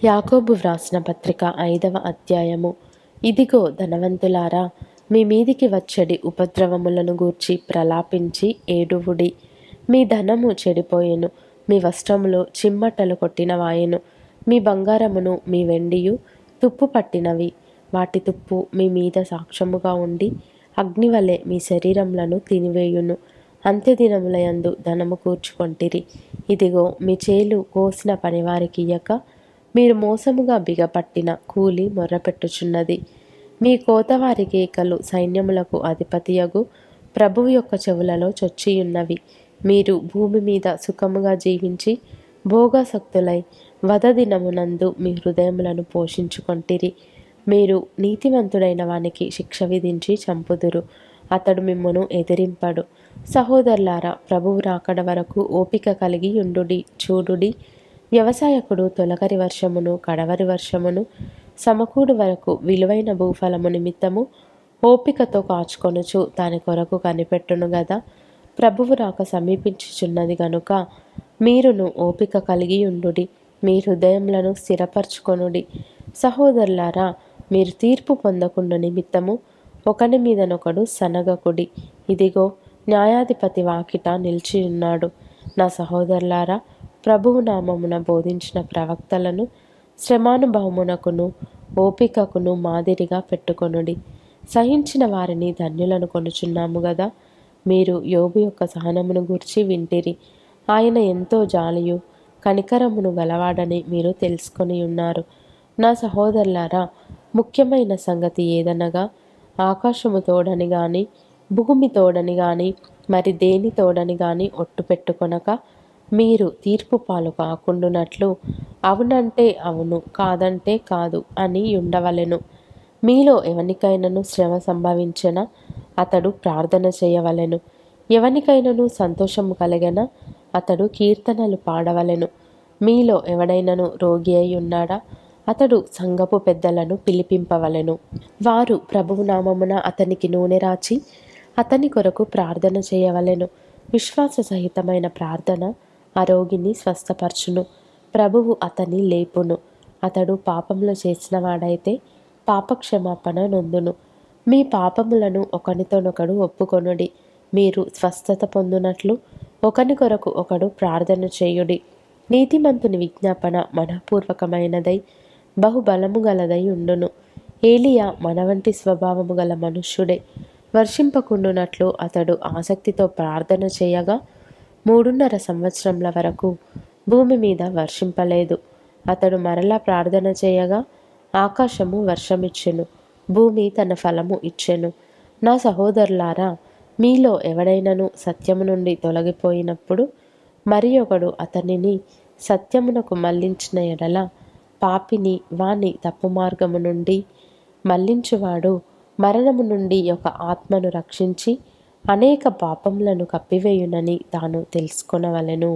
యాకోబు వ్రాసిన పత్రిక 5వ అధ్యాయము. ఇదిగో ధనవంతులారా, మీ మీదికి వచ్చడి ఉపద్రవములను గూర్చి ప్రలాపించి ఏడువుడి. మీ ధనము చెడిపోయెను, మీ వస్త్రములు చిమ్మటలు కొట్టినవాయెను. మీ బంగారమును మీ వెండియు తుప్పు పట్టినవి. వాటి తుప్పు మీ మీద సాక్ష్యముగా ఉండి అగ్నివలె మీ శరీరములను తినివేయును. అంత్యదినములయందు ధనము కూర్చుకొంటిరి. ఇదిగో మీ చేలు కోసిన పనివారికి ఇయ్యక మీరు మోసముగా బిగపట్టిన కూలి మొర్రపెట్టుచున్నది. మీ కోతవారి కేకలు సైన్యములకు అధిపతియగు ప్రభువు యొక్క చెవులలో చొచ్చియున్నవి. మీరు భూమి మీద సుఖముగా జీవించి భోగాసక్తులై వధదినమునందు మీ హృదయములను పోషించుకొంటిరి. మీరు నీతిమంతుడైన వానికి శిక్ష విధించి చంపుదురు, అతడు మిమ్మును ఎదిరింపడు. సహోదరులారా, ప్రభువు రాకడ వరకు ఓపిక కలిగి యుండుడి. చూడుడి, వ్యవసాయకుడు తొలకరి వర్షమును కడవరి వర్షమును సమకూడు వరకు విలువైన భూఫలము నిమిత్తము ఓపికతో కాచుకొనుచు దాని కొరకు కనిపెట్టును గదా. ప్రభువు రాక సమీపించుచున్నది గనుక మీరును ఓపిక కలిగి ఉండుడి, మీ హృదయములను స్థిరపరచుకొనుడి. సహోదరులారా, మీరు తీర్పు పొందకుండా నిమిత్తము ఒకని మీదనొకడు సనగకుడి. ఇదిగో న్యాయాధిపతి వాకిట నిలిచియున్నాడు. నా సహోదరులారా, ప్రభువు నామమున బోధించిన ప్రవక్తలను శ్రమానుభవమునకును ఓపికకును మాదిరిగా పెట్టుకొనుడి. సహించిన వారిని ధన్యులను కొనుచున్నాము గదా. మీరు యోబు యొక్క సహనమును గూర్చి వింటిరి. ఆయన ఎంతో జాలియు కనికరమును గలవాడని మీరు తెలుసుకొని ఉన్నారు. నా సహోదరులారా, ముఖ్యమైన సంగతి ఏదనగా ఆకాశము తోడని గాని భూమి తోడని గాని మరి దేని తోడని గాని ఒట్టు పెట్టుకొనక మీరు తీర్పు పాలు కాకుండునట్లు అవునంటే అవును, కాదంటే కాదు అని ఉండవలెను. మీలో ఎవనికైనాను శ్రమ సంభవించిన అతడు ప్రార్థన చేయవలెను. ఎవనికైనాను సంతోషము కలిగెనా అతడు కీర్తనలు పాడవలెను. మీలో ఎవడైనాను రోగి అయి ఉన్నాడా అతడు సంఘపు పెద్దలను పిలిపింపవలెను. వారు ప్రభువు నామమున అతనికి నూనె రాచి అతని కొరకు ప్రార్థన చేయవలెను. విశ్వాస సహితమైన ప్రార్థన ఆ రోగిని స్వస్థపరచును. ప్రభువు అతని లేపును. అతడు పాపములు చేసిన వాడైతే పాపక్షమాపణ నొందును. మీ పాపములను ఒకనితోనొకడు ఒప్పుకొనుడి. మీరు స్వస్థత పొందునట్లు ఒకని కొరకు ఒకడు ప్రార్థన చేయుడి. నీతిమంతుని విజ్ఞాపన మనఃపూర్వకమైనదై బహుబలము గలదై ఉండును. ఏలియా మన వంటి స్వభావము గల మనుష్యుడే. వర్షింపకుండునట్లు అతడు ఆసక్తితో ప్రార్థన చేయగా 3.5 సంవత్సరముల వరకు భూమి మీద వర్షింపలేదు. అతడు మరలా ప్రార్థన చేయగా ఆకాశము వర్షమిచ్చెను, భూమి తన ఫలము ఇచ్చెను. నా సహోదరులారా, మీలో ఎవడైనను సత్యము నుండి తొలగిపోయినప్పుడు మరి ఒకడు అతనిని సత్యమునకు మళ్లించిన ఎడల పాపిని వాని తప్పు మార్గము నుండి మళ్లించువాడు మరణము నుండి ఒక ఆత్మను రక్షించి అనేక పాపములను కప్పివేయునని తాను తెలుసుకొనవలెను.